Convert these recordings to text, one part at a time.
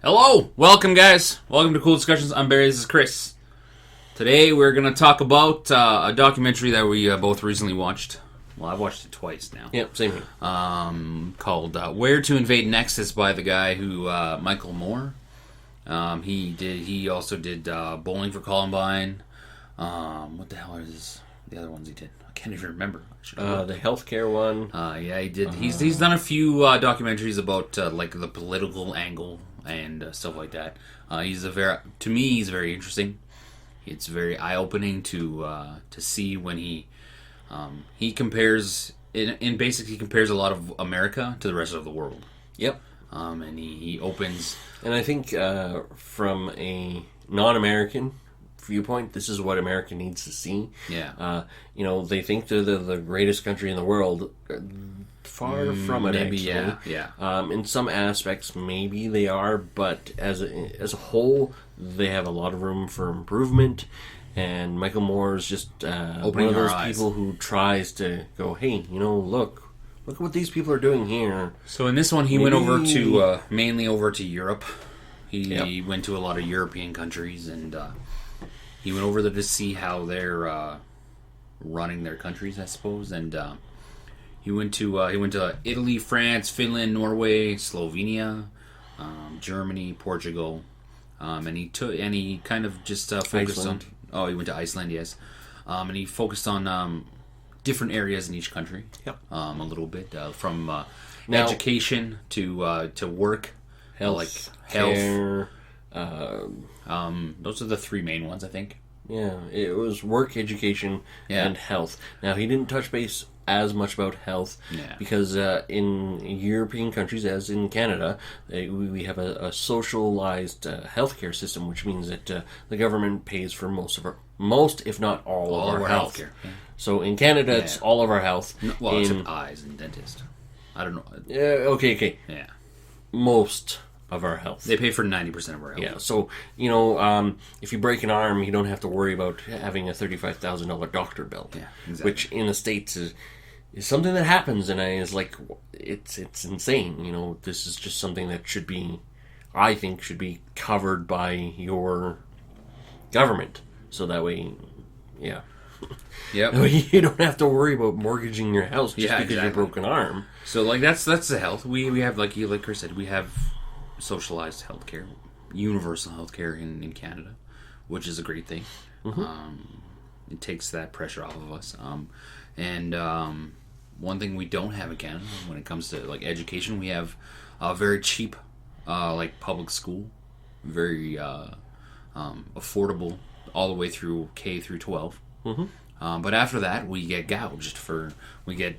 Hello! Welcome, guys. Welcome to Cool Discussions. I'm Barry. This is Chris. Today, we're going to talk about a documentary that we both recently watched. Well, I've watched it twice now. Yep, same here. Called Where to Invade Next. Is by the guy who, Michael Moore. He also did Bowling for Columbine. What the hell is the other ones he did? I can't even remember. The healthcare one. Yeah, he did. He's done a few documentaries about like the political angle and stuff like that. To me, he's very interesting. It's very eye-opening to see when he compares he compares a lot of America to the rest of the world. Yep. And he opens. And I think from a non-American viewpoint, this is what America needs to see. Yeah. They think they're the greatest country in the world. Far from it, maybe, actually. Yeah. In some aspects, maybe they are, but as a whole, they have a lot of room for improvement. And Michael Moore is just one of those people who tries to go, hey, look at what these people are doing here. So in this one, he went over to mainly over to Europe. He went to a lot of European countries, and he went over there to see how they're running their countries, I suppose. And he went to Italy, France, Finland, Norway, Slovenia, Germany, Portugal, and he kind of just focused Iceland. on. Oh, he went to Iceland, yes, and he focused on different areas in each country. Yep. A little bit from education to work, Health, like care, those are the three main ones, I think. Yeah, it was work, education, and health. Now, he didn't touch base as much about health because in European countries, as in Canada, we have a socialized healthcare system, which means that the government pays for most, if not all of our health. Healthcare. Yeah. So in Canada, it's all of our health. Well, except eyes and dentist. I don't know. Okay. Yeah. Most of our health. They pay for 90% of our health. Yeah, so, if you break an arm, you don't have to worry about having a $35,000 doctor bill. Yeah, exactly. Which in the States is something that happens, and it's insane. This is just something that should be covered by your government. So that way, yeah. Yep. You don't have to worry about mortgaging your house just because you broke an arm. So, that's the health. We have, like Chris said, we have socialized healthcare, universal healthcare in Canada, which is a great thing. Mm-hmm. It takes that pressure off of us. One thing we don't have in Canada when it comes to education, we have a very cheap public school, very affordable all the way through K through 12. Mm-hmm. But after that, we get gouged we get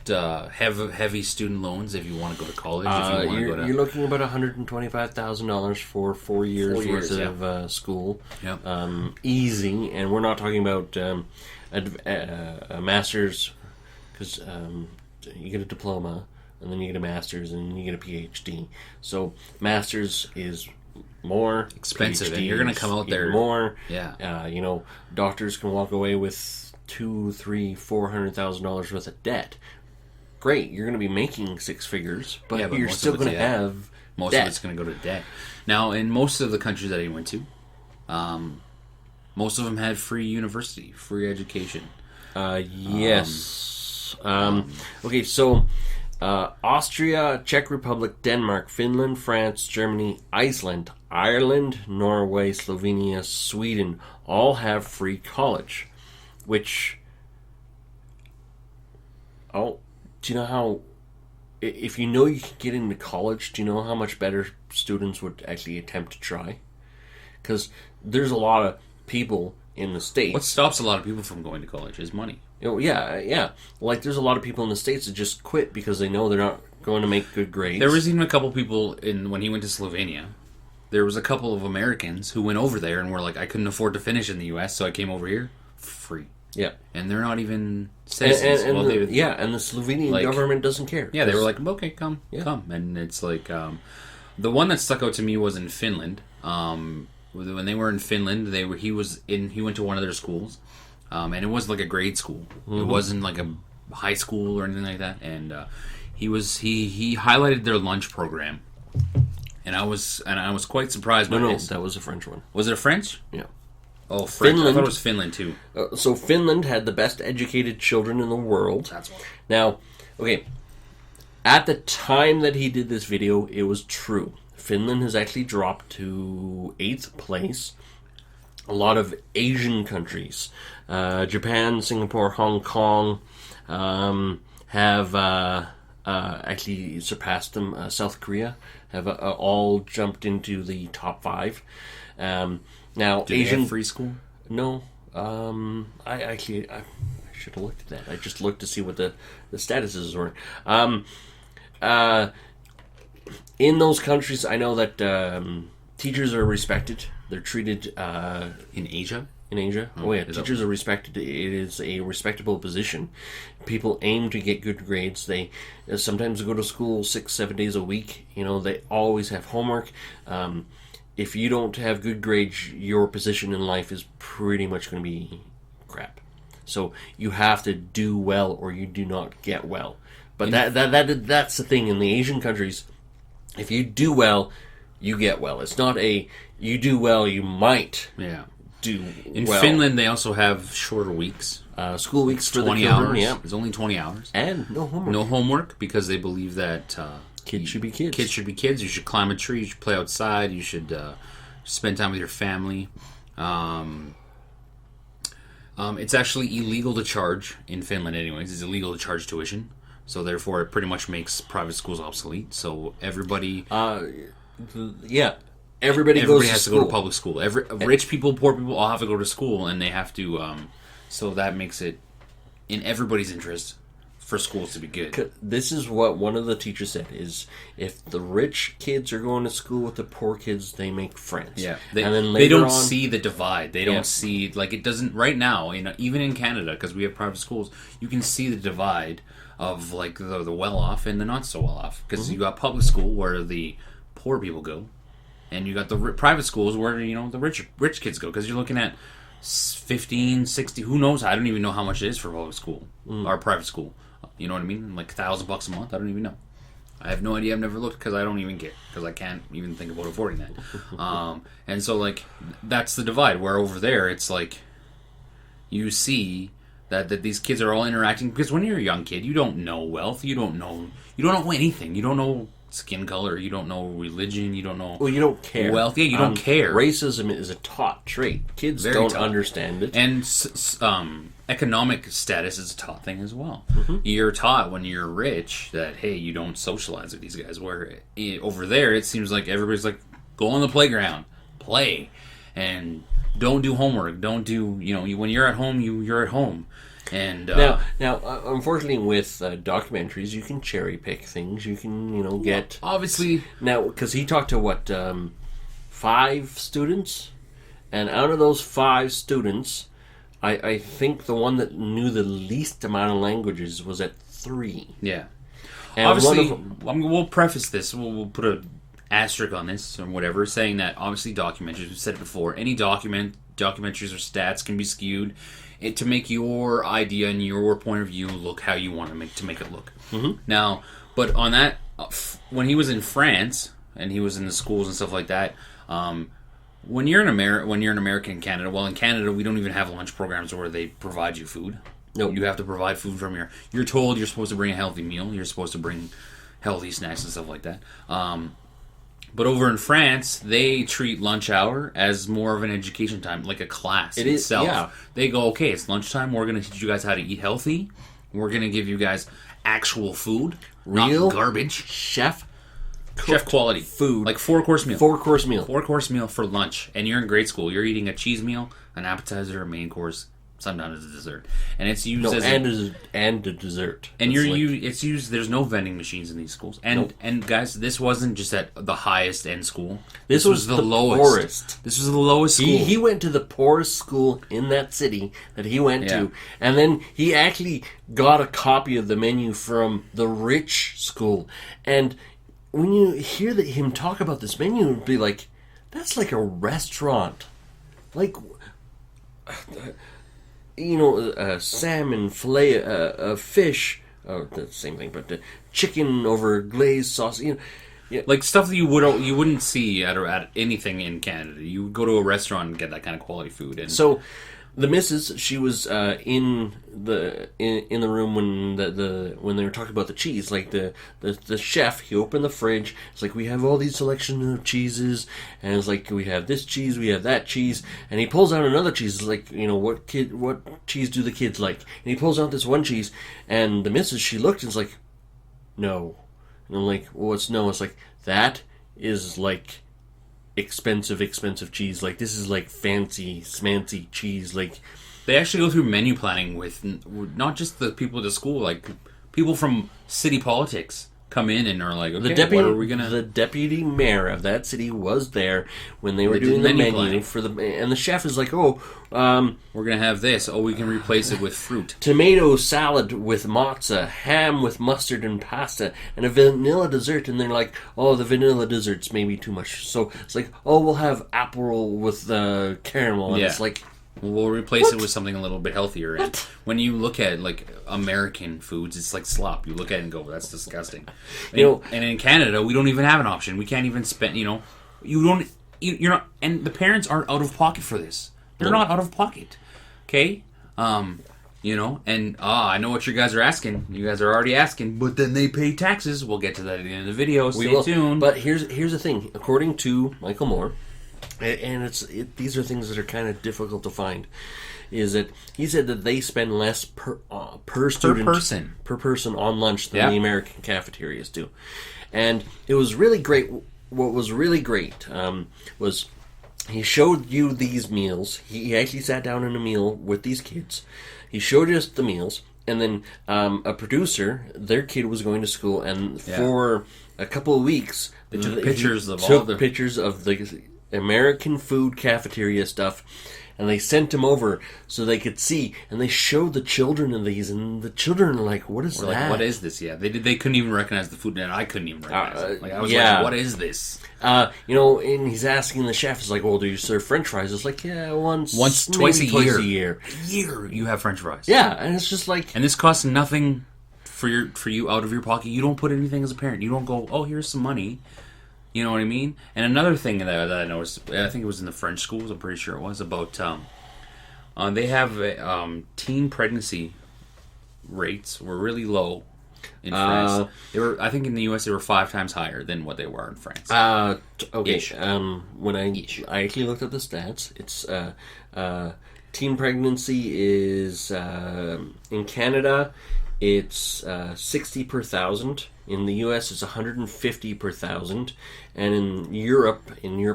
heavy student loans if you want to go to college. You're looking about $125,000 for 4 years worth of school. Yep. Easy, and we're not talking about a master's, because you get a diploma, and then you get a master's, and then you get a PhD. So master's is more expensive, PhD and you're going to come out there more. Yeah. Doctors can walk away with $200,000, $300,000, $400,000 worth of debt. Great, you're going to be making six figures, but you're still going to have most debt. of it's going to go to debt. Now, in most of the countries that he went to, most of them had free university, free education. Yes. Okay, so Austria, Czech Republic, Denmark, Finland, France, Germany, Iceland, Ireland, Norway, Slovenia, Sweden all have free college, which... do you know how... If you know you can get into college, do you know how much better students would actually attempt to try? Because there's a lot of people in the States... What stops a lot of people from going to college is money. Yeah. There's a lot of people in the States that just quit because they know they're not going to make good grades. There was even a couple people, when he went to Slovenia, there was a couple of Americans who went over there and were like, I couldn't afford to finish in the U.S., so I came over here free. Yeah. And they're not even citizens. And the Slovenian government doesn't care. Yeah, they were like, okay, come. And it's like, the one that stuck out to me was in Finland. When they were in Finland, he went to one of their schools, and it was like a grade school. Mm-hmm. It wasn't like a high school or anything like that. And he highlighted their lunch program, And I was quite surprised by this. No, that was a French one. Was it a French? Yeah. Oh, French. I thought it was Finland too. So Finland had the best educated children in the world. That's what. Now, okay, at the time that he did this video, it was true. Finland has actually dropped to 8th place. A lot of Asian countries, Japan, Singapore, Hong Kong, have actually surpassed them. South Korea have all jumped into the top 5. Now, Do Asian they have free school? No, I should have looked at that. I just looked to see what the statuses were. In those countries, I know that teachers are respected. They're treated In Asia? in Asia. Oh yeah, teachers are respected. It is a respectable position. People aim to get good grades. They sometimes go to school 6-7 days a week. You know, they always have homework. If you don't have good grades, your position in life is pretty much going to be crap. So you have to do well, or you do not get well. But that's the thing in the Asian countries. If you do well, you get well. It's not a you do well, you might do In well. Finland, they also have shorter weeks. School weeks for the 20 children, hours. yeah. It's only 20 hours. And no homework. No homework because they believe that Kids should be kids. Kids should be kids. You should climb a tree. You should play outside. You should spend time with your family. It's actually illegal to charge in Finland anyways. It's illegal to charge tuition. So therefore, it pretty much makes private schools obsolete. So everybody... Everybody goes has to go to public school. Rich people, poor people all have to go to school, and they have to... so that makes it in everybody's interest for schools to be good. This is what one of the teachers said, is if the rich kids are going to school with the poor kids, they make friends. Yeah. And then they don't on, see the divide. They don't see... Like, it doesn't... Right now, even in Canada, because we have private schools, you can see the divide of, like, the well-off and the not-so-well-off. Because you got public school where the poor people go, and you got the private schools where, the rich kids go. Because you're looking at 15, 60... Who knows? I don't even know how much it is for public school or private school. You know what I mean? Like $1,000 a month. I don't even know. I have no idea. I've never looked because I don't even care, because I can't even think about affording that. And so, like, that's the divide. Where over there, it's like you see that these kids are all interacting, because when you're a young kid, you don't know wealth. You don't know anything. You don't know skin color. You don't know religion. You don't know. Well, you don't care. Wealth. Yeah, you don't care. Racism is a taught trait. Kids don't understand it. And economic status is a taught thing as well. You're taught when you're rich that, hey, you don't socialize with these guys. Where over there, it seems like everybody's like, go on the playground, play, and don't do homework. Don't do, when you're at home, you're at home. And now, unfortunately, with documentaries, you can cherry pick things. You can, get obviously now, because he talked to 5 students, and out of those 5 students, I think the one that knew the least amount of languages was at 3. Yeah. And obviously, we'll preface this. We'll put an asterisk on this or whatever, saying that obviously documentaries, we've said it before, any documentaries or stats can be skewed to make your idea and your point of view look how you want to make it look. Now, but on that, when he was in France and he was in the schools and stuff like that, when you're an American in Canada, well, in Canada we don't even have lunch programs where they provide you food. Nope. You have to provide food from you're told you're supposed to bring a healthy meal. You're supposed to bring healthy snacks and stuff like that. But over in France, they treat lunch hour as more of an education time, like a class itself. Yeah. They go, okay, it's lunchtime. We're going to teach you guys how to eat healthy. We're going to give you guys actual food, real not garbage, chef quality food, like 4-course meal. 4-course meal. 4-course meal for lunch, and you're in grade school. You're eating a cheese meal, an appetizer, a main course, sometimes a dessert, and it's used and a dessert. And it's used. There's no vending machines in these schools, and guys, this wasn't just at the highest end school. This was the lowest. Poorest. This was the lowest school. He went to the poorest school in that city that he went to, and then he actually got a copy of the menu from the rich school. And when you hear him talk about this menu, it'd be like, that's like a restaurant, like. Salmon, fillet, fish, that's the same thing, but chicken over glazed sauce. like stuff that you wouldn't see at anything in Canada. You would go to a restaurant and get that kind of quality food. And so the missus, she was in the room when when they were talking about the cheese. Like the chef, he opened the fridge. It's like, we have all these selection of cheeses, and it's like, we have this cheese, we have that cheese, and he pulls out another cheese. It's like, what cheese do the kids like? And he pulls out this one cheese, and the missus, she looked and was like, no. And I'm like, well, what's no? It's like, that is like expensive cheese. Like, this is like fancy smancy cheese. Like, they actually go through menu planning with not just the people at the school, like people from city politics come in and are like, okay, what are we gonna? The deputy mayor of that city was there when they were doing the menu for and the chef is like, we're gonna have this. Oh, we can replace it with fruit. Tomato salad with mozza, ham with mustard and pasta, and a vanilla dessert. And they're like, oh, the vanilla dessert's maybe too much. So it's like, oh, we'll have apple with caramel. And it's like, we'll replace it with something a little bit healthier. And when you look at like American foods, it's like slop. You look at it and go, that's disgusting. And in Canada, we don't even have an option. We can't even spend. You're not. And the parents aren't out of pocket for this. They're not out of pocket. Okay. I know what you guys are asking. You guys are already asking, but then they pay taxes. We'll get to that at the end of the video. Stay tuned. But here's the thing. According to Michael Moore, and these are things that are kind of difficult to find, is that he said that they spend less per person on lunch than the American cafeterias do. And it was really great. What was really great was he showed you these meals. He actually sat down in a meal with these kids. He showed us the meals, and then a producer, their kid was going to school, and for a couple of weeks, they took pictures of the American food cafeteria stuff, and they sent them over so they could see, and they showed the children of these, and the children are like, what is that? Like, what is this? Yeah, they couldn't even recognize the food, and I couldn't even recognize it. Like, I was like, what is this? And he's asking the chef, he's like, well, do you serve French fries? It's like, yeah, twice a year. A year you have French fries. Yeah, and it's just like, and this costs nothing for you out of your pocket. You don't put anything as a parent. You don't go, oh, here's some money. You know what I mean? And another thing that I noticed, I think it was in the French schools, I'm pretty sure it was, about they have teen pregnancy rates were really low in France. I think in the US they were 5 times higher than what they were in France. Okay. When I actually looked at the stats, it's teen pregnancy is in Canada it's 60 per thousand. In the US, it's 150 per thousand. And in Europe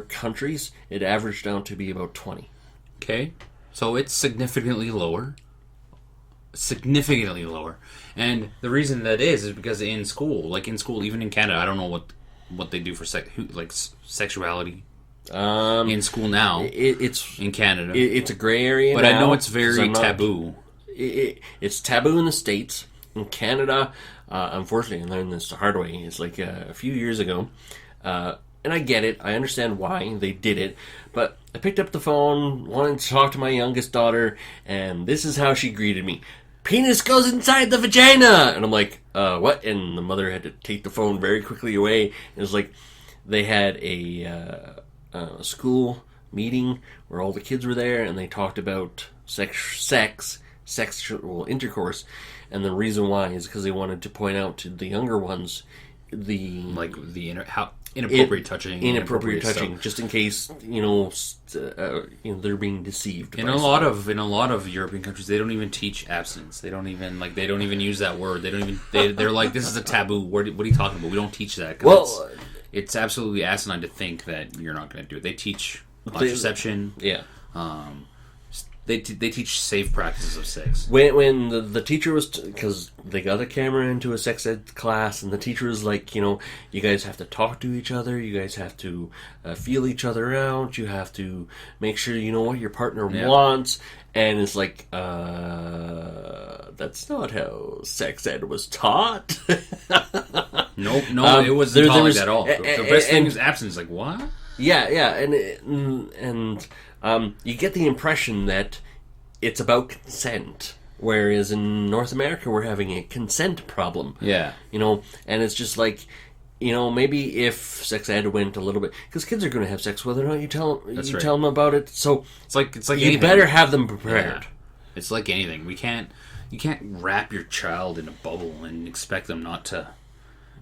countries, it averaged out to be about 20. Okay. So it's significantly lower. Significantly lower. And the reason that is because in school, even in Canada, I don't know what they do for sexuality. In school now. It's in Canada. It's a gray area but now, I know it's very taboo. It's taboo in the States. In Canada, unfortunately, I learned this the hard way. It's like a few years ago, and I get it. I understand why they did it. But I picked up the phone, wanted to talk to my youngest daughter, and this is how she greeted me. Penis goes inside the vagina! And I'm like, what? And the mother had to take the phone very quickly away. It was like they had a school meeting where all the kids were there, and they talked about sexual intercourse. And the reason why is because they wanted to point out to the younger ones inappropriate touching, just in case they're being deceived. In a lot of European countries, they don't even teach abstinence. They don't even use that word. They're like, this is a taboo. What are you talking about? We don't teach that. Well, it's absolutely asinine to think that you're not going to do it. They teach contraception. Yeah. They teach safe practices of sex. When the teacher was... Because they got a camera into a sex ed class, and the teacher was like, you guys have to talk to each other, you guys have to feel each other out, you have to make sure you know what your partner wants, and it's like, that's not how sex ed was taught. No, it wasn't taught like that at all. The best thing is abstinence. Like, what? Yeah, and you get the impression that it's about consent, whereas in North America we're having a consent problem. Yeah. And it's just like, maybe if sex ed went a little bit, because kids are going to have sex whether or not you tell them. That's right. Tell them about it. So it's like you anything. better have them prepared. Yeah. It's like anything. You can't wrap your child in a bubble and expect them not to.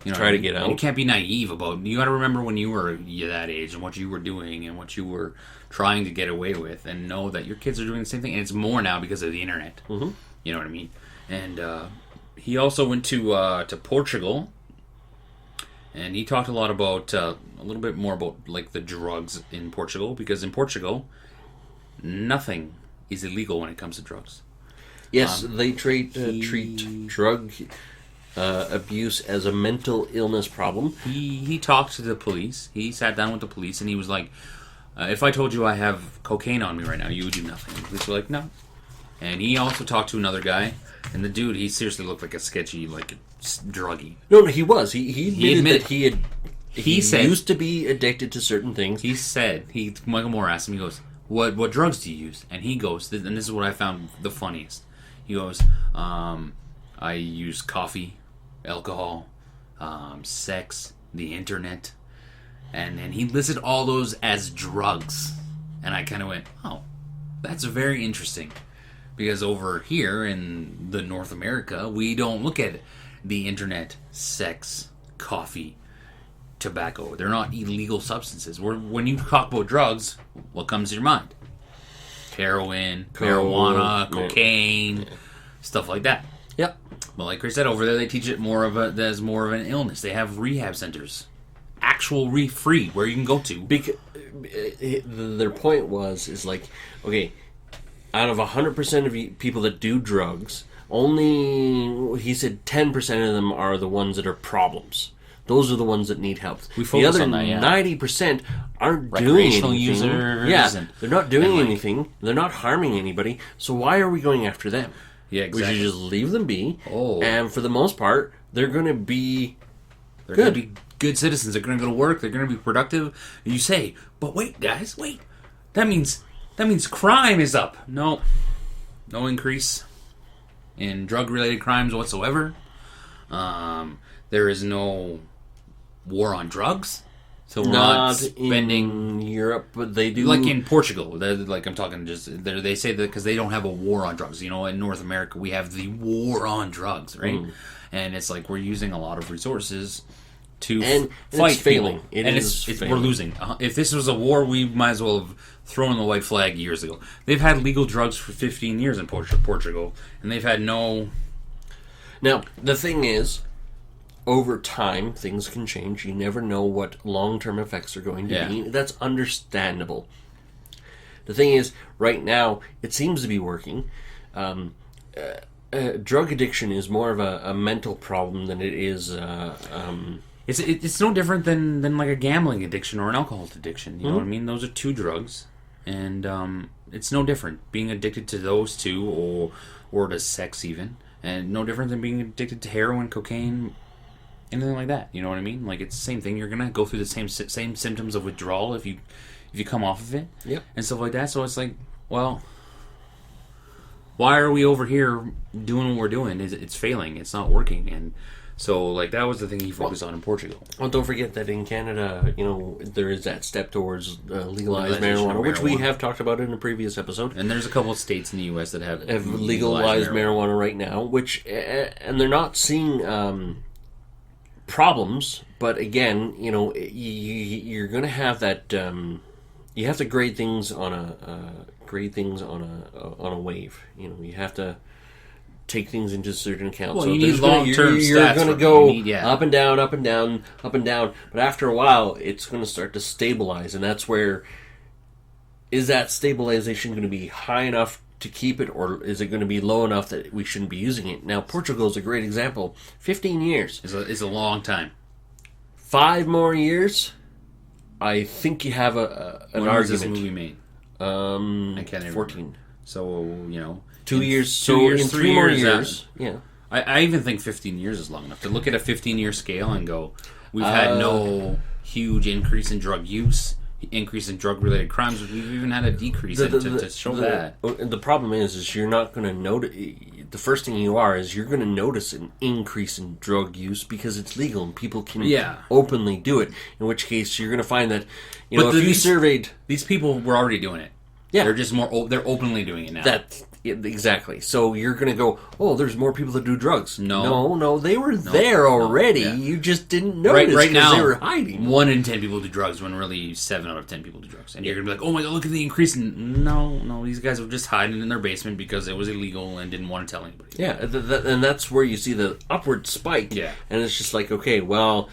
Try to get out. You can't be naive about. You got to remember when you were that age and what you were doing and what you were trying to get away with, and know that your kids are doing the same thing. And it's more now because of the internet. Mm-hmm. You know what I mean? And he also went to Portugal, and he talked a lot about a little bit more about like the drugs in Portugal, because in Portugal, nothing is illegal when it comes to drugs. Yes, they treat drug abuse as a mental illness problem. He talked to the police. He sat down with the police, and he was like, if I told you I have cocaine on me right now, you would do nothing. The police were like, no. And he also talked to another guy, and the dude, he seriously looked like a sketchy, like, druggie. No, he was. He admitted that he said, used to be addicted to certain things. He said, Michael Moore asked him, he goes, what drugs do you use? And he goes, and this is what I found the funniest. He goes, I use coffee, alcohol, sex, the internet, and he listed all those as drugs. And I kind of went, oh, that's very interesting. Because over here in the North America, we don't look at the internet, sex, coffee, tobacco. They're not illegal substances. When you talk about drugs, what comes to your mind? Heroin, marijuana, cocaine, stuff like that. Yep. But like Chris said, over there they teach it as more of an illness. They have rehab centers, actual free, where you can go to. Because their point is like, okay, out of 100% of people that do drugs, only, he said, 10% of them are the ones that are problems. Those are the ones that need help. The other 90% aren't doing anything. Users. Yeah, they're not doing anything. They're not harming anybody. So why are we going after them? Yeah, exactly. We should just leave them be. Oh. And for the most part, they're going to be good. Going to be good citizens. They're going to go to work. They're going to be productive. And you say, but wait, guys, wait. That means crime is up. No increase in drug-related crimes whatsoever. There is no war on drugs. So we're not spending in Europe, but they do, like in Portugal. Like I'm talking, they say that because they don't have a war on drugs. In North America we have the war on drugs, right? And it's like we're using a lot of resources to fight. It's failing. We're losing. If this was a war, we might as well have thrown the white flag years ago. They've had legal drugs for 15 years in Portugal, and they've had no. Now the thing is, over time, things can change. You never know what long-term effects are going to be. That's understandable. The thing is, right now, it seems to be working. Drug addiction is more of a mental problem than it is. It's no different than like a gambling addiction or an alcohol addiction. You know what I mean? Those are two drugs, and it's no different being addicted to those two, or to sex even, and no different than being addicted to heroin, cocaine. Anything like that, you know what I mean? Like it's the same thing. You're gonna go through the same symptoms of withdrawal if you come off of it, and stuff like that. So it's like, well, why are we over here doing what we're doing? It's failing. It's not working, and so like that was the thing he focused on in Portugal. Well, don't forget that in Canada, there is that step towards legalized marijuana, which we have talked about in a previous episode. And there's a couple of states in the U.S. that have legalized marijuana right now, which and they're not seeing. Problems, but again, you're going to have that. You have to grade things on a wave. You have to take things into certain accounts. Well, so you need long-term stats. You're going to go up and down, up and down, up and down. But after a while, it's going to start to stabilize, and that's where is that stabilization going to be high enough to keep it, or is it going to be low enough that we shouldn't be using it? Now, Portugal is a great example. 15 years. Is a long time. 5 more years, I think you have an argument. When was this movie made? I can't remember. 14. So, 2 years. So in 3 more years. Yeah. I even think 15 years is long enough to look at a 15-year scale and go, we've had no huge increase in drug use. increase in drug-related crimes. We've even had a decrease to show that. The problem is you're not going to notice. The first thing you're going to notice an increase in drug use because it's legal and people can openly do it. In which case, you're going to find that if you surveyed these people were already doing it. Yeah, they're just they're openly doing it now. Exactly. So you're going to go, oh, there's more people that do drugs. No, they were there already. Yeah. You just didn't notice right now, they were hiding. 1 in 10 people do drugs when really 7 out of 10 people do drugs. And you're going to be like, oh my God, look at the increase in... No, these guys were just hiding in their basement because it was illegal and didn't want to tell anybody. Yeah, and that's where you see the upward spike. Yeah. And it's just like, okay, well...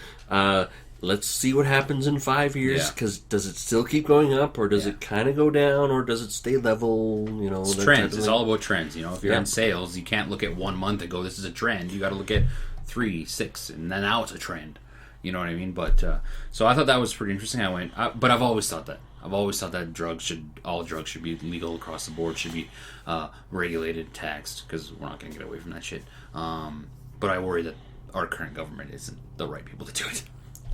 let's see what happens in 5 years, because does it still keep going up, or does it kind of go down, or does it stay level? It's trends. It's all about trends. If you're in sales, you can't look at 1 month and go, this is a trend. You got to look at 3, 6, and then now it's a trend. You know what I mean? But so I thought that was pretty interesting. But I've always thought that. All drugs should be legal across the board, should be regulated, taxed, because we're not going to get away from that shit. But I worry that our current government isn't the right people to do it.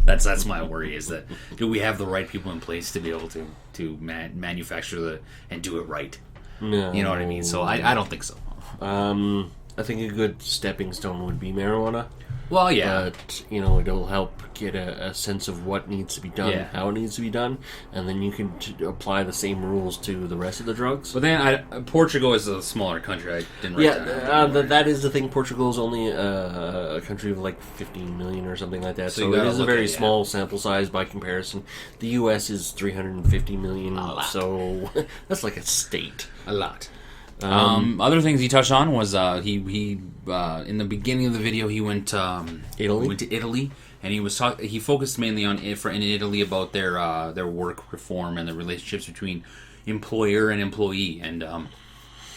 That's my worry, is that do we have the right people in place to be able to manufacture and do it right? No. You know what I mean? So I don't think so. I think a good stepping stone would be marijuana. Well, yeah. But, it'll help get a sense of what needs to be done, how it needs to be done, and then you can apply the same rules to the rest of the drugs. But then Portugal is a smaller country. I didn't write that is the thing. Portugal is only a country of like 15 million or something like that, so it is a very small sample size by comparison. The U.S. is 350 million, so that's like a state. A lot. Other things he touched on was he in the beginning of the video he went to Italy, and he focused mainly on in Italy about their work reform and the relationships between employer and employee. And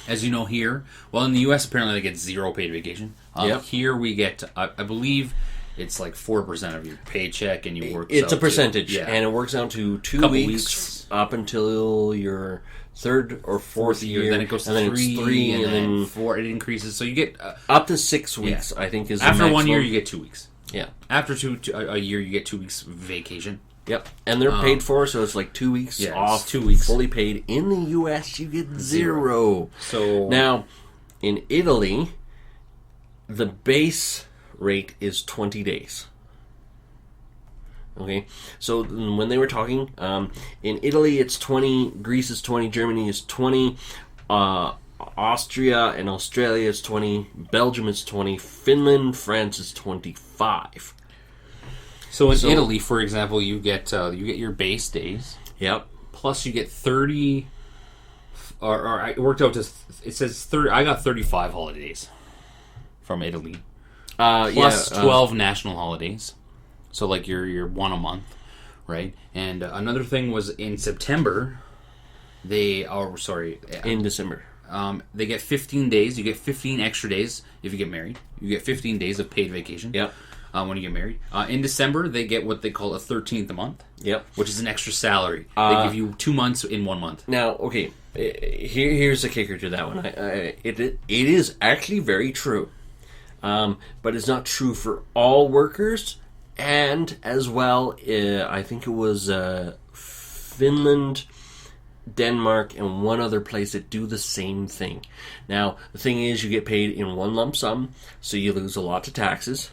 as you know, here, in the U.S. apparently they get 0 paid vacation. Here we get, I believe, it's like 4% of your paycheck, and you work. It's a percentage, and it works out to 2 weeks up until your 3rd or 4th year. Then it goes to 3, and then 4. It increases, so you get up to 6 weeks. I think is after 1 year you get 2 weeks. Yeah, after a year you get 2 weeks vacation. Yep, and they're paid for, so it's like 2 weeks off, 2 weeks fully paid. In the U.S., you get 0. So now, in Italy, the base rate is 20 days. Okay, so when they were talking, in Italy it's 20, Greece is 20, Germany is 20, Austria and Australia is 20, Belgium is 20, Finland, France is 25. So in Italy, for example, you get your base days. Yep. Plus you get 30, or it worked out to, it says 30. I got 35 holidays from Italy. Plus 12 national holidays. So like you're 1 a month, right? And another thing was in September, in December. They get 15 days. You get 15 extra days if you get married. You get 15 days of paid vacation. Yep. When you get married. In December, they get what they call a 13th a month. Yep. Which is an extra salary. They give you 2 months in 1 month. Now, okay, here's the kicker to that one. It is actually very true. But it's not true for all workers. And as well, I think it was Finland, Denmark, and one other place that do the same thing. Now, the thing is, you get paid in one lump sum, so you lose a lot to taxes.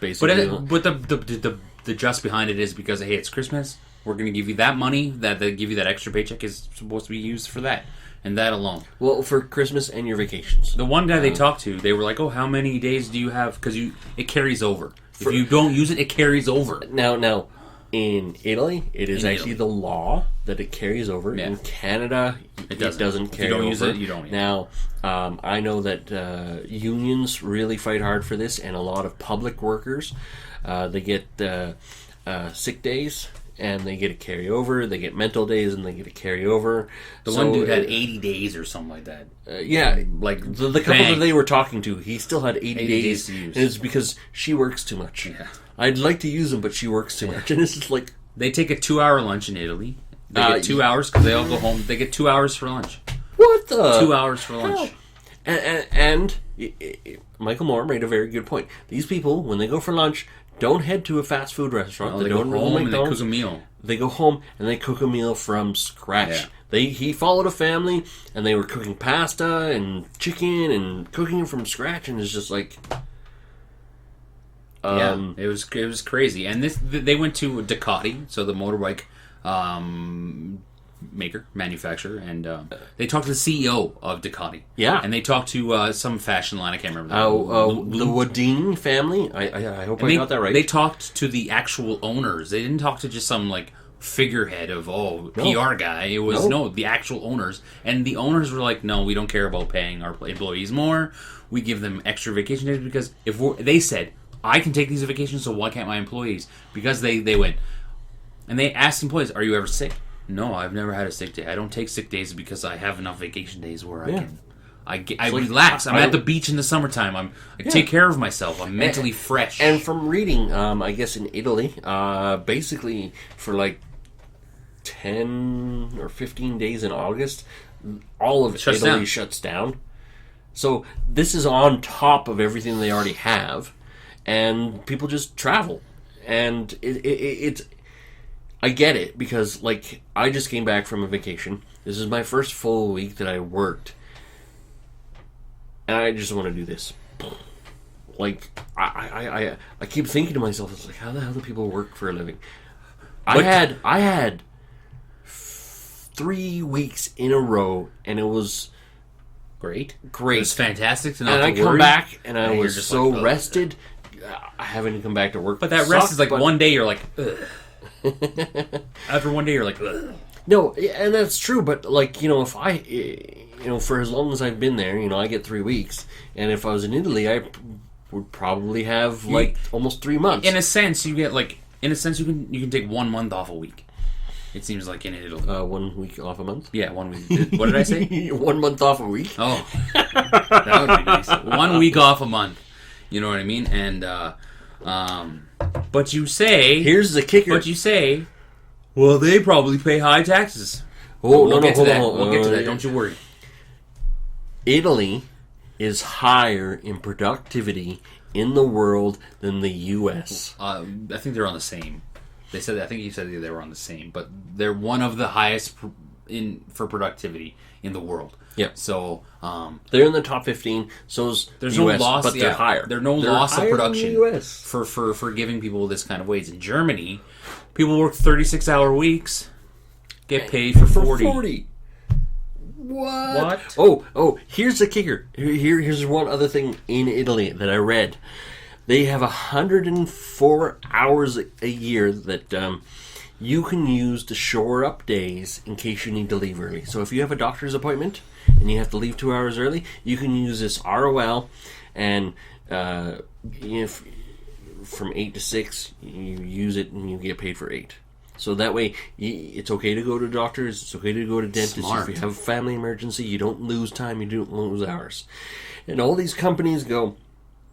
Basically, but the just behind it is because, hey, it's Christmas. We're going to give you that money that they give you, that extra paycheck is supposed to be used for that. And that alone. Well, for Christmas and your vacations. The one guy they talked to, they were like, oh, how many days do you have? Because it carries over. If you don't use it, it carries over. Now, in Italy, it is actually the law that it carries over. Yeah. In Canada, it doesn't carry over. If you don't use it, you don't. Now, I know that unions really fight hard for this, and a lot of public workers, they get sick days, and they get a carry over. They get mental days, and they get a carry over. The one dude had 80 days or something like that. Like the couple that they were talking to, he still had 80 days to use. And it's because she works too much. Yeah. I'd like to use them, but she works too much. And it's just like... They take a 2-hour lunch in Italy. They get 2 hours because they all go home. They get 2 hours for lunch. What the? 2 hours for lunch. And Michael Moore made a very good point. These people, when they go for lunch, don't head to a fast food restaurant. No, they go home and they cook a meal. they go home and they cook a meal from scratch. Yeah. He followed a family, and they were cooking pasta and chicken and cooking it from scratch, and it's just like... it was crazy. And they went to Ducati, so the motorbike manufacturer, and they talked to the CEO of Ducati. Yeah. And they talked to some fashion line, I can't remember. The Wadine family? I hope I got that right. They talked to the actual owners. They didn't talk to just some, like, figurehead of, PR guy. It was, the actual owners. And the owners were like, no, we don't care about paying our employees more. We give them extra vacation days because they said, I can take these vacations, so why can't my employees? Because they went. And they asked employees, are you ever sick? No, I've never had a sick day. I don't take sick days because I have enough vacation days where I relax. I'm at the beach in the summertime. I take care of myself. I'm mentally fresh. And from reading, I guess in Italy, basically for like 10 or 15 days in August, all of Italy shuts down. So this is on top of everything they already have, and people just travel. And it's... I get it, because, like, I just came back from a vacation. This is my first full week that I worked. And I just want to do this. Like, I keep thinking to myself, it's like, how the hell do people work for a living? I had 3 weeks in a row, and it was great. It was fantastic to not and to I worry. Come back, and I was just so like, rested. I haven't come back to work. But that rest is like one day you're like, ugh. After one day you're like, ugh. No, and that's true, but, like, if I, for as long as I've been there, I get 3 weeks, and if I was in Italy, I would probably have, like, almost 3 months. In a sense, you can take 1 month off a week. It seems like in Italy. 1 week off a month? Yeah, 1 week. What did I say? 1 month off a week? Oh. That would be nice. 1 week off a month. You know what I mean? And, but you say... Here's the kicker. But you say... Well, they probably pay high taxes. We'll get to that. We'll get to that. Don't you worry. Italy is higher in productivity in the world than the U.S. I think they're on the same. I think you said they were on the same, but they're one of the highest for productivity in the world. Yeah. So they're in the top 15. So's there's the US, no loss, but they're higher. There's no loss of production US. for giving people this kind of wage. In Germany, people work 36-hour weeks, get paid for 40. What? Oh! Here's the kicker. Here's one other thing in Italy that I read. They have 104 hours a year that you can use to shore up days in case you need to leave early. So if you have a doctor's appointment and you have to leave 2 hours early, you can use this ROL, and if from 8 to 6, you use it and you get paid for 8. So that way, it's okay to go to doctors, it's okay to go to dentists. Smart. If you have a family emergency, you don't lose time, you don't lose hours. And all these companies go,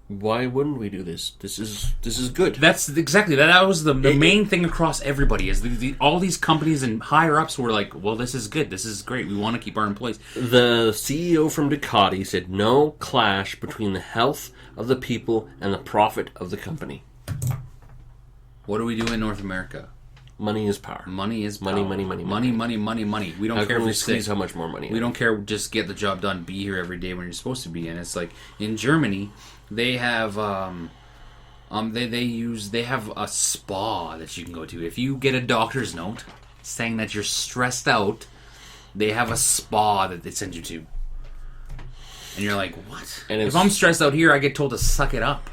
why wouldn't we do this? This is good. That's exactly that. That was the main thing across everybody is all these companies and higher ups were like, well, this is good. This is great. We want to keep our employees. The CEO from Ducati said no clash between the health of the people and the profit of the company. What do we do in North America? Money is power. Money is power. Money. Money. We don't care if we squeeze how much more money. We don't care. Just get the job done. Be here every day when you're supposed to be. And it's like in Germany, they have they have a spa that you can go to. If you get a doctor's note saying that you're stressed out, they have a spa that they send you to. And you're like, what? And if I'm stressed out here, I get told to suck it up.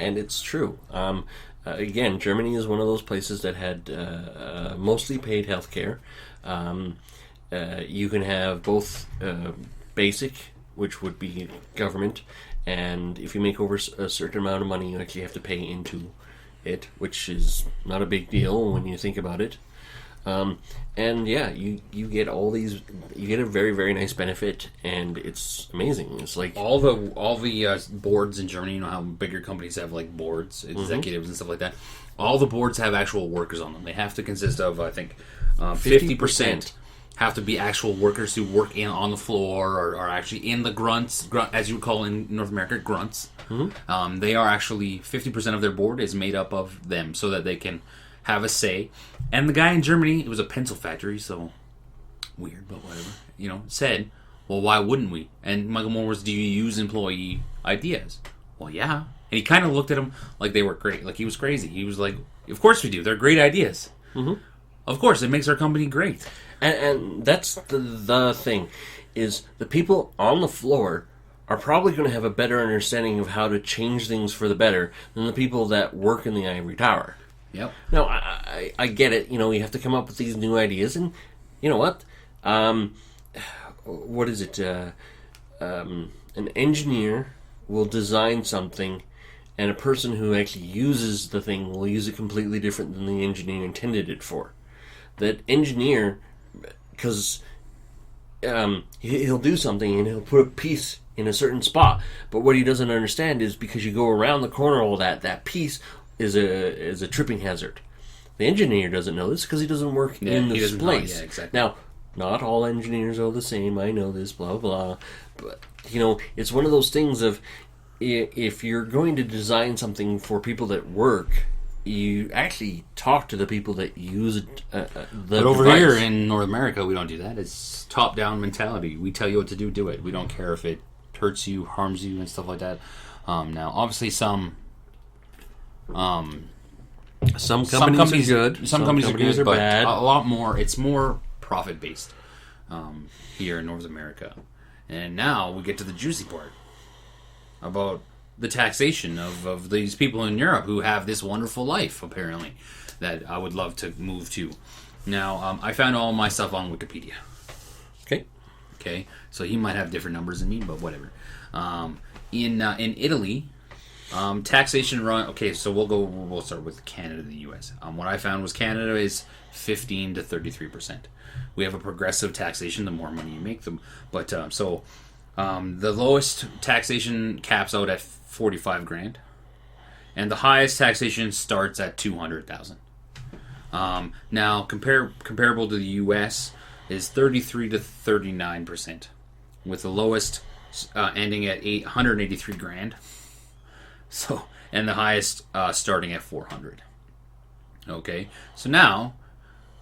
And it's true. Again, Germany is one of those places that had mostly paid health care. You can have both basic, which would be government, and if you make over a certain amount of money, you actually have to pay into it, which is not a big deal when you think about it. And yeah, you get all these. You get a very, very nice benefit, and it's amazing. It's like all the boards in Germany. You know how bigger companies have like boards, executives, and stuff like that. All the boards have actual workers on them. They have to consist of, I think, 50% have to be actual workers who work on the floor or are actually in the grunt, as you would call in North America, grunts. Mm-hmm. They are actually 50% of their board is made up of them, so that they can have a say. And the guy in Germany, it was a pencil factory, so weird, but whatever, said, well, why wouldn't we? And Michael Moore was, do you use employee ideas? Well, yeah. And he kind of looked at him like they were great, like he was crazy. He was like, of course we do. They're great ideas. Mm-hmm. Of course, it makes our company great. And that's the thing, is the people on the floor are probably going to have a better understanding of how to change things for the better than the people that work in the ivory tower. Yep. Now, I get it. You have to come up with these new ideas, and you know what? What is it? An engineer will design something, and a person who actually uses the thing will use it completely different than the engineer intended it for. That engineer, because he'll do something and he'll put a piece in a certain spot, but what he doesn't understand is because you go around the corner, all that piece is a tripping hazard. The engineer doesn't know this because he doesn't work in this place. Yeah, exactly. Now, not all engineers are the same. I know this, blah blah. But it's one of those things of, if you're going to design something for people that work, you actually talk to the people that use it. But over here in North America, we don't do that. It's top-down mentality. We tell you what to do, do it. We don't care if it hurts you, harms you, and stuff like that. Now, obviously, some companies are good. Some companies are good, but bad. A lot more. It's more profit-based here in North America. And now we get to the juicy part about the taxation of these people in Europe who have this wonderful life, apparently, that I would love to move to. Now, I found all my stuff on Wikipedia. Okay, so he might have different numbers than me, but whatever. In Italy, taxation run. Okay, so we'll start with Canada and the U.S. What I found was Canada is 15 to 33%. We have a progressive taxation. The more money you make, them. But the lowest taxation caps out at 45 grand, and the highest taxation starts at 200,000. Now, comparable to the U.S. is 33 to 39%, with the lowest ending at 183 grand. So, and the highest starting at 400. Okay, so now,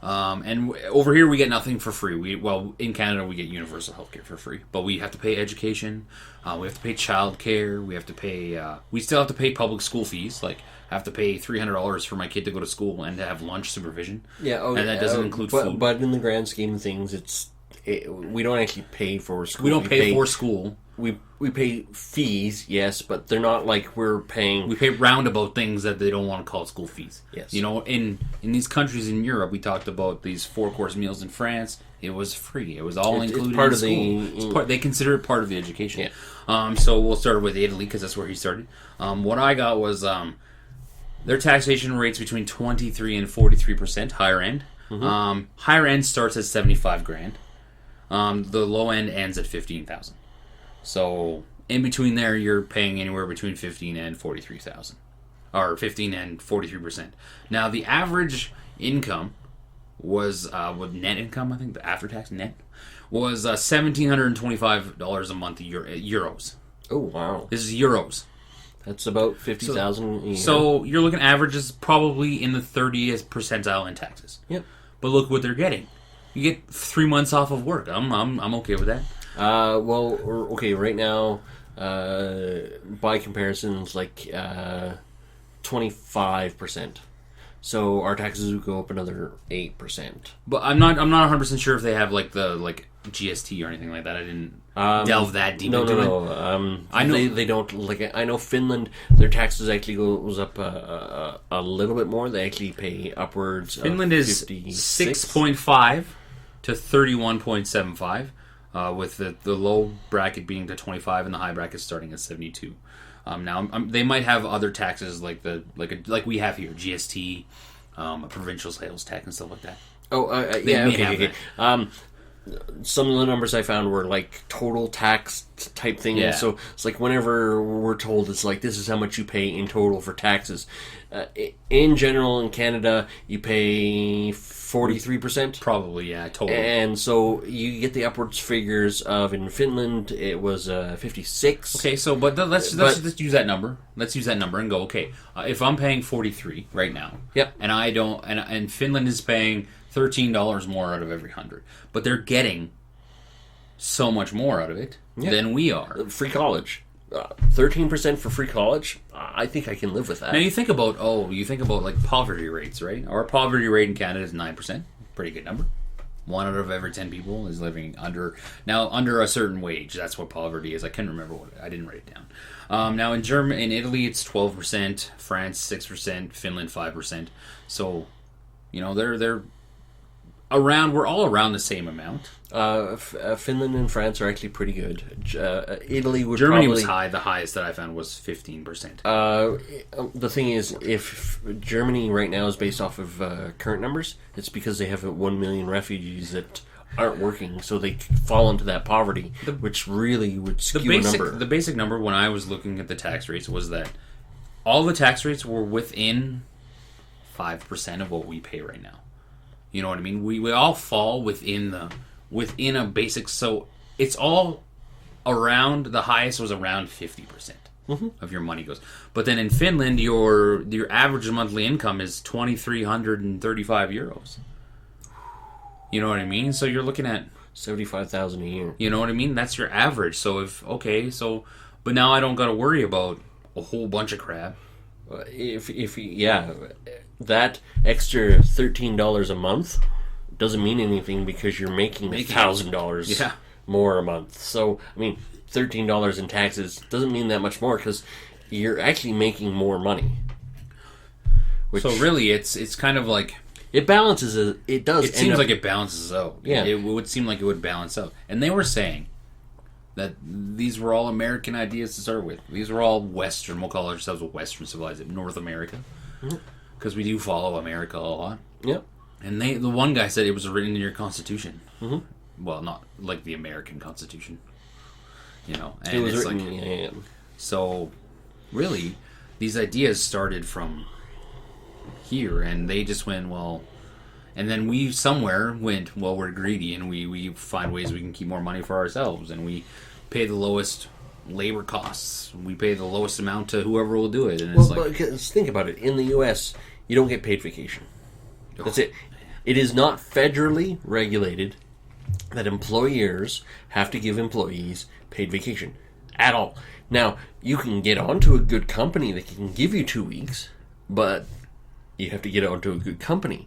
and over here we get nothing for free. In Canada we get universal healthcare for free, but we have to pay education. We have to pay childcare. We have to pay. We still have to pay public school fees. Like, I have to pay $300 for my kid to go to school and to have lunch supervision. Yeah, and that doesn't include food. But in the grand scheme of things, we don't actually pay for school. We don't pay for school. We pay fees, yes, but they're not like we're paying. We pay roundabout things that they don't want to call school fees. Yes. In these countries in Europe, we talked about these 4-course meals in France. It was free. It was all included. It's part of school. They consider it part of the education. Yeah. So we'll start with Italy because that's where he started. What I got was their taxation rates between 23 and 43%, higher end. Mm-hmm. Higher end starts at 75 grand. The low end ends at 15,000. So in between there, you're paying anywhere between 15 and 43,000, or 15 and 43%. Now the average income was with net income, I think the after tax net was $1,725 a month euros. Oh wow! This is euros. That's about 50,000 a year. So you're looking averages probably in the 30th percentile in taxes. Yep. But look what they're getting. You get 3 months off of work. I'm okay with that. Right now, by comparison, it's like 25%. So our taxes would go up another 8%. But I'm not 100% sure if they have like GST or anything like that. I didn't delve that deep into it. No. I know they don't. Like, I know Finland, their taxes actually goes up a little bit more. They actually pay upwards. Finland is 6.5 to 31.75. With the low bracket being to 25 and the high bracket starting at 72. Now they might have other taxes like we have here, GST, a provincial sales tax and stuff like that. Okay. some of the numbers I found were like total tax type things. Yeah. So it's like whenever we're told it's like this is how much you pay in total for taxes. In general, in Canada, you pay 43%. Probably, yeah, totally. And so you get the upwards figures of in Finland it was 56. Okay, so let's use that number. Let's use that number and go. Okay, if I'm paying 43 right now, yep, and I don't, and Finland is paying $13 more out of every 100, but they're getting so much more out of it than we are. Free college. 13% for free college. I think I can live with that. Now you think about like poverty rates, right? Our poverty rate in Canada is 9%. Pretty good number. 1 out of every 10 people is living under a certain wage. That's what poverty is. I can't remember I didn't write it down. Now in Italy it's 12%, France 6%, Finland 5%. So, they're around. We're all around the same amount. Finland and France are actually pretty good. Italy would Germany probably, was high. The highest that I found was 15%. The thing is, if Germany right now is based off of current numbers, it's because they have 1 million refugees that aren't working, so they fall into that poverty, which really would skew a number. The basic number when I was looking at the tax rates was that all the tax rates were within 5% of what we pay right now. You know what I mean? We all fall within a basic, so it's all around, the highest was around 50% of your money goes. But then in Finland, your average monthly income is 2,335 euros. You know what I mean? So you're looking at 75,000 a year. You know what I mean? That's your average. So but now I don't got to worry about a whole bunch of crap. That extra $13 a month doesn't mean anything because you're making $1,000 more a month. So, I mean, $13 in taxes doesn't mean that much more because you're actually making more money. So really, it's kind of like it balances. It does. It seems like it balances out. Yeah, it would seem like it would balance out. And they were saying that these were all American ideas to start with. These were all Western. We'll call ourselves a Western civilization, North America, because we do follow America a lot. Yep. And the one guy said it was written in your Constitution. Well, not like the American Constitution, And it was written. So, really, these ideas started from here, and they just went well. And then we somewhere went, well, we're greedy, and we find ways we can keep more money for ourselves, and we pay the lowest labor costs. We pay the lowest amount to whoever will do it. And because think about it. In the U.S., you don't get paid vacation. That's it. It is not federally regulated that employers have to give employees paid vacation at all. Now, you can get onto a good company that can give you 2 weeks, but you have to get onto a good company.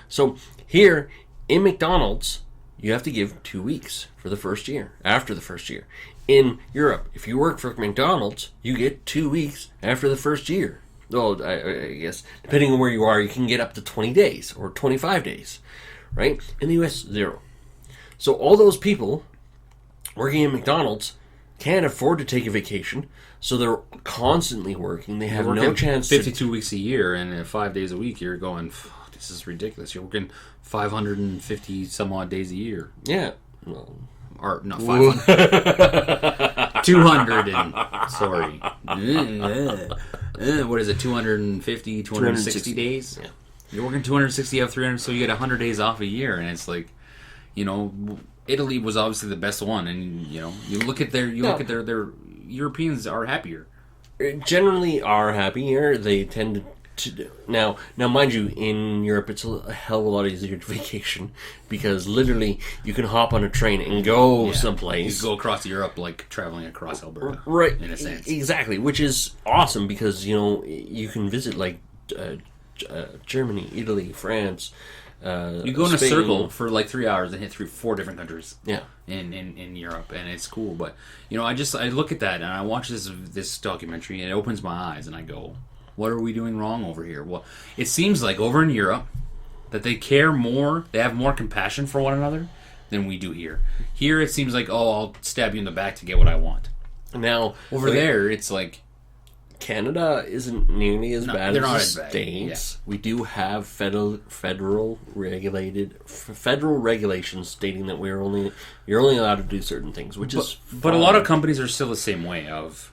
So here in McDonald's, you have to give 2 weeks for the first year, after the first year. In Europe, if you work for McDonald's, you get 2 weeks after the first year. Well, I guess, depending on where you are, you can get up to 20 days or 25 days, right? In the U.S., 0. So all those people working in McDonald's can't afford to take a vacation, so they're constantly working. They have no chance 52 weeks a year, and 5 days a week, you're going, this is ridiculous. You're working 550 some odd days a year. Yeah. Well, or not 500. 200 and sorry. What is it? 250, 260 days? Yeah. You're working 260 out of 300, so you get 100 days off a year, and it's like, Italy was obviously the best one, and you look at their Europeans are happier. Generally are happier. They tend to now mind you, in Europe it's a hell of a lot easier to vacation because literally you can hop on a train and go someplace. You go across Europe like traveling across Alberta, right? In a sense, exactly, which is awesome because you can visit like Germany, Italy, France. You go in Spain. a circle for like 3 hours and hit through 4 different countries. Yeah, in Europe, and it's cool. But I look at that and I watch this documentary and it opens my eyes and I go, what are we doing wrong over here? Well, it seems like over in Europe that they care more, they have more compassion for one another than we do here. Here it seems like, I'll stab you in the back to get what I want. Now over there it's like Canada isn't nearly as bad they're as not the as bad. States. Yeah. We do have federal regulations stating that you're only allowed to do certain things, which is fine. But a lot of companies are still the same way of,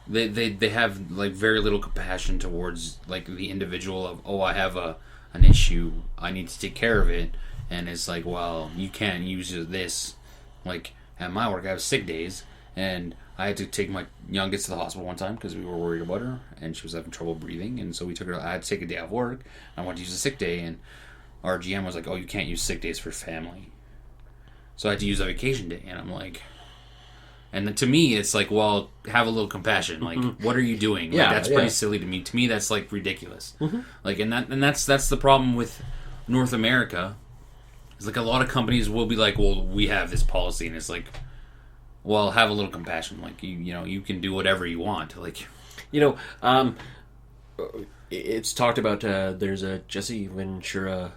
they have like very little compassion towards like the individual of, I have an issue, I need to take care of it, and it's like, well, you can't use this. Like at my work I have sick days, and I had to take my youngest to the hospital one time because we were worried about her, and she was having trouble breathing, and so we took her. I had to take a day off work. I wanted to use a sick day, and our GM was like, "Oh, you can't use sick days for family." So I had to use a vacation day, and I'm like, and then to me, it's like, well, have a little compassion. Like, what are you doing? Like, that's pretty silly to me. To me, that's like ridiculous. Like, and that's the problem with North America. It's like a lot of companies will be like, well, we have this policy, and it's like, well, have a little compassion. Like, you can do whatever you want. Like, it's talked about, there's a Jesse Ventura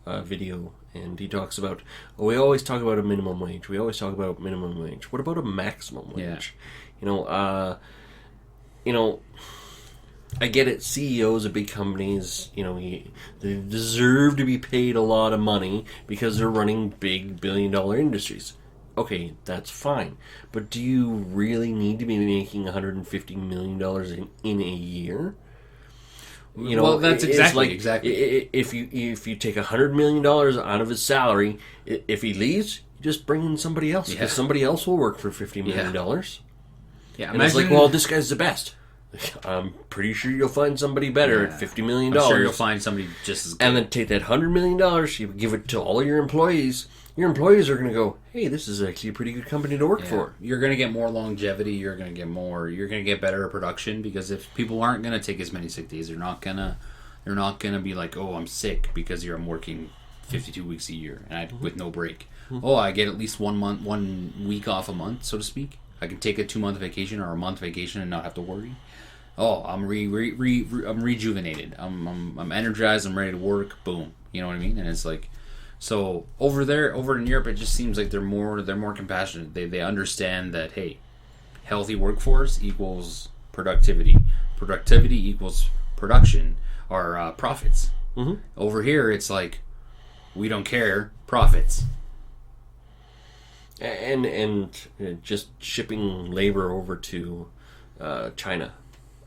video, and he talks about, we always talk about a minimum wage. We always talk about minimum wage. What about a maximum wage? Yeah. I get it. CEOs of big companies, they deserve to be paid a lot of money because they're running big billion-dollar industries. Okay, that's fine. But do you really need to be making $150 million in a year? Well, that's exactly. If you take $100 million out of his salary, if he leaves, you just bring in somebody else because somebody else will work for $50 million. Yeah, and it's like, well, this guy's the best. I'm pretty sure you'll find somebody better at $50 million. I'm sure you'll find somebody just as good. And then take that $100 million, you give it to all of your employees. Your employees are going to go, hey, this is actually a pretty good company to work for. You're going to get more longevity. You're going to get better production, because if people aren't going to take as many sick days, they're not going to be like, oh, I'm sick because I'm working 52 weeks a year and with no break. Oh, I get at least 1 week off a month, so to speak. I can take a 2-month vacation or a month vacation and not have to worry. Oh, I'm I'm rejuvenated. I'm energized. I'm ready to work. Boom. You know what I mean? And it's like, so over in Europe, it just seems like they're more compassionate. They understand that, hey, healthy workforce equals productivity. Productivity equals production or profits. Over here, it's like, we don't care, profits. And just shipping labor over to China,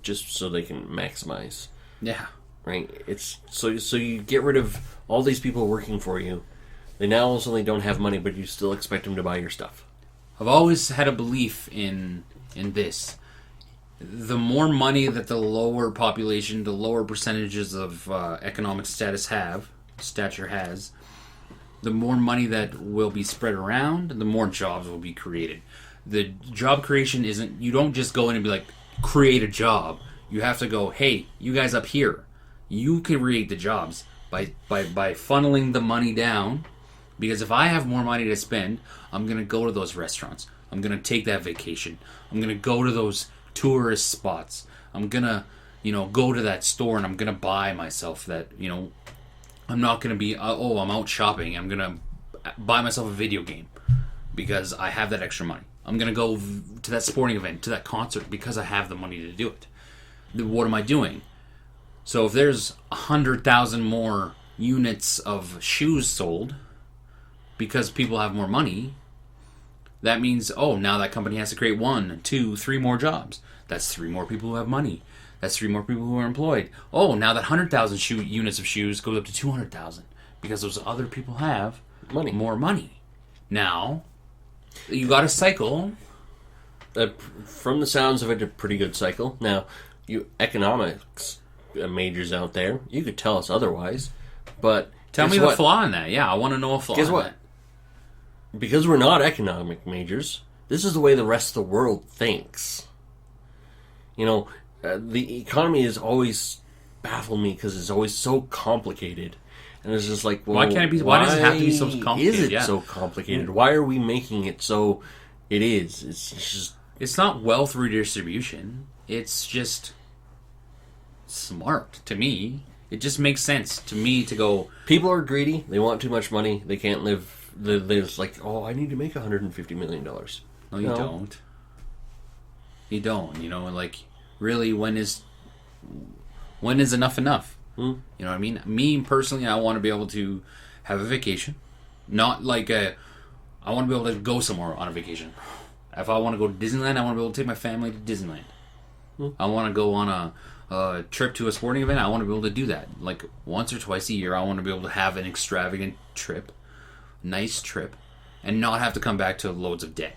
just so they can maximize. Yeah. Right. It's so you get rid of all these people working for you. They now suddenly don't have money, but you still expect them to buy your stuff. I've always had a belief in this. The more money that the lower population, the lower percentages of economic stature has, the more money that will be spread around, the more jobs will be created. The job creation isn't, you don't just go in and be like, create a job. You have to go, hey, you guys up here, you can create the jobs by funneling the money down. Because if I have more money to spend, I'm going to go to those restaurants. I'm going to take that vacation. I'm going to go to those tourist spots. I'm going to, go to that store, and I'm going to buy myself that, I'm not going to be, I'm out shopping. I'm going to buy myself a video game because I have that extra money. I'm going to go to that sporting event, to that concert, because I have the money to do it. What am I doing? So if there's 100,000 more units of shoes sold because people have more money, that means, now that company has to create 1, 2, 3 more jobs. That's 3 more people who have money. That's 3 more people who are employed. Now that 100,000 units of shoes goes up to 200,000 because those other people have more money. Now, you got a cycle. From the sounds of it, a pretty good cycle. Now, you economics majors out there, you could tell us otherwise, but tell me the flaw in that. Yeah, I want to know a flaw in that. Because we're not economic majors, this is the way the rest of the world thinks. The economy has always baffled me because it's always so complicated. And it's just like, well, why can't it be? Why does it have to be so complicated? Is it so complicated? Why are we making it so it is? It's just... It's not wealth redistribution. It's just smart to me. It just makes sense to me to go... People are greedy. They want too much money. They can't live... They're just like, I need to make $150 million. No, you don't. You don't. really, when is enough enough? You know what I mean? Me personally, I want to be able to have a vacation, not like I want to be able to go somewhere on a vacation. If I want to go to Disneyland, I want to be able to take my family to Disneyland. I want to go on a trip to a sporting event. I want to be able to do that. Like once or twice a year, I want to be able to have an extravagant trip, nice trip, and not have to come back to loads of debt.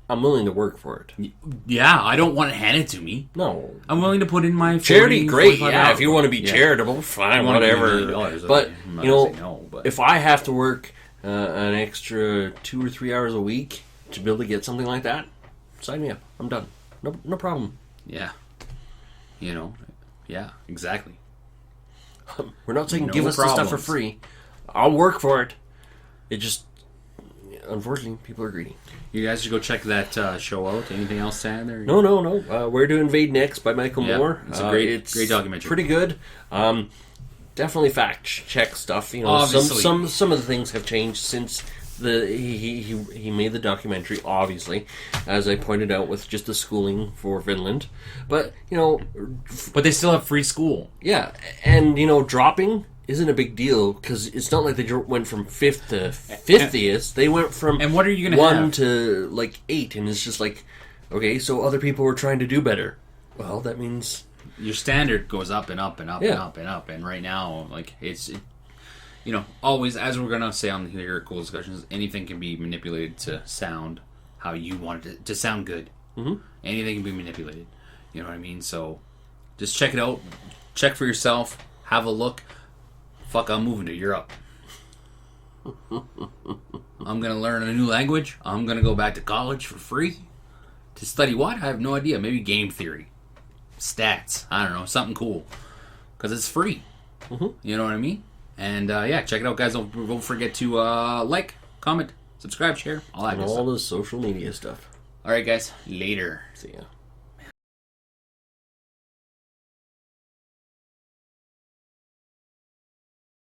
I'm willing to work for it. Yeah, I don't want it handed to me. No. I'm willing to put in my charity, great. Yeah, if you want to be charitable, fine, whatever. But, you know, no, if I have to work an extra 2 or 3 hours a week to be able to get something like that, sign me up. I'm done. No problem. Yeah. You know, yeah, exactly. We're not saying give us the stuff for free. I'll work for it. It just, unfortunately, people are greedy. You guys should go check that show out. Anything else, Sam? There? No. We're doing Invade next by Michael Moore. It's a great documentary. Pretty good. Definitely fact check stuff. You know, obviously. some of the things have changed since he made the documentary. Obviously, as I pointed out, with just the schooling for Finland, but you know, but they still have free school. Yeah, and you know, dropping isn't a big deal because it's not like they went from 5th to 50th. They went from and what are you gonna 1 have? to like 8, and it's just like, okay, so other people were trying to do better. Well, that means your standard goes up and up and up and up and up. And right now, like you know, always, as we're gonna say on here at Coull Discussions, anything can be manipulated to sound how you want it to sound good. Mm-hmm. Anything can be manipulated. You know what I mean? So just check it out. Check for yourself. Have a look. Fuck, I'm moving to Europe. I'm going to learn a new language. I'm going to go back to college for free. To study what? I have no idea. Maybe game theory. Stats. I don't know. Something cool. Because it's free. Mm-hmm. You know what I mean? And yeah, check it out, guys. Don't forget to like, comment, subscribe, share, all that good stuff. All the social media stuff. All right, guys. Later. See ya.